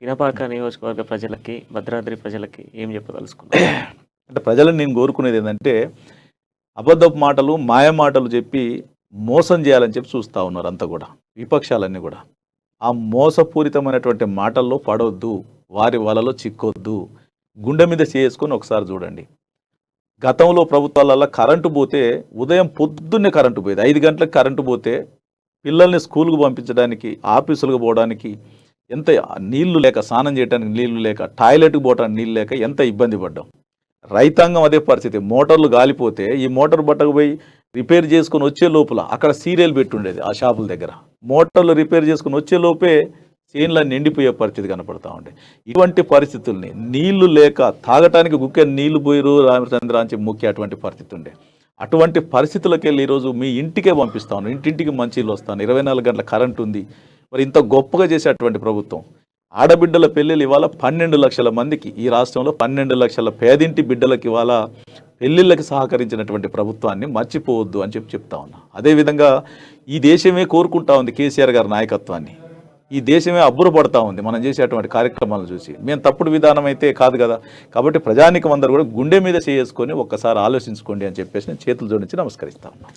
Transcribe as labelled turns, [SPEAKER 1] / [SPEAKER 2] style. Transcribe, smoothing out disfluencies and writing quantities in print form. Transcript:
[SPEAKER 1] పినపాక నియోజకవర్గ ప్రజలకి, భద్రాద్రి ప్రజలకి ఏం చెప్పదలుచుకున్నారు?
[SPEAKER 2] అంటే ప్రజలను నేను కోరుకునేది ఏంటంటే, అబద్ధపు మాటలు, మాయ మాటలు చెప్పి మోసం చేయాలని చెప్పి చూస్తా ఉన్నారు అంతా కూడా. విపక్షాలన్నీ కూడా. ఆ మోసపూరితమైనటువంటి మాటల్లో పడొద్దు. వారి వలలో చిక్కొద్దు. గుండె మీద చేసుకొని ఒకసారి చూడండి. గతంలో ప్రభుత్వాలలో కరెంటు పోతే ఉదయం పొద్దున్నే కరెంటు పోయేది. 5 గంటలకు కరెంటు పోతే పిల్లల్ని స్కూల్కు పంపించడానికి, ఆఫీసులకు పోవడానికి ఎంత నీళ్లు లేక, స్నానం చేయడానికి నీళ్లు లేక, టాయిలెట్కి పోవడానికి నీళ్ళు లేక ఎంత ఇబ్బంది పడ్డాం. రైతాంగం అదే పరిస్థితి. మోటార్లు గాలిపోతే ఈ మోటార్ బట్టకు పోయి రిపేర్ చేసుకొని వచ్చే లోపల అక్కడ సీరియల్ పెట్టుండేది ఆ షాపుల దగ్గర. మోటార్లు రిపేర్ చేసుకొని వచ్చే లోపే చేన్లన్నీ నిండిపోయే పరిస్థితి కనపడతా ఉండే. ఇటువంటి పరిస్థితుల్ని నీళ్లు లేక తాగటానికి గుక్కే నీళ్లు పోయిరు రామచంద్ర అని చెప్పి ముఖ్య అటువంటి పరిస్థితి ఉండే. అటువంటి పరిస్థితులకు వెళ్ళి ఈరోజు మీ ఇంటికే పంపిస్తాను, ఇంటింటికి మంచిళ్ళు వస్తాను, 24 గంటల కరెంట్ ఉంది. మరి ఇంత గొప్పగా చేసేటువంటి ప్రభుత్వం. ఆడబిడ్డల పెళ్ళిళ్ళు ఇవాళ 12 లక్షల మందికి, ఈ రాష్ట్రంలో 12 లక్షల పేదింటి బిడ్డలకు ఇవాళ పెళ్ళిళ్ళకి సహకరించినటువంటి ప్రభుత్వాన్ని మర్చిపోవద్దు అని చెప్పి చెప్తా ఉన్నా. అదేవిధంగా ఈ దేశమే కోరుకుంటా ఉంది కేసీఆర్ గారి నాయకత్వాన్ని. ఈ దేశమే అబ్బురపడతా ఉంది మనం చేసేటువంటి కార్యక్రమాలను చూసి. మేము తప్పుడు విధానం అయితే కాదు కదా. కాబట్టి ప్రజానికం అందరూ కూడా గుండె మీద చేసుకొని ఒక్కసారి ఆలోచించుకోండి అని చెప్పేసి నేను చేతులు జోడించి నమస్కరిస్తా ఉన్నాను.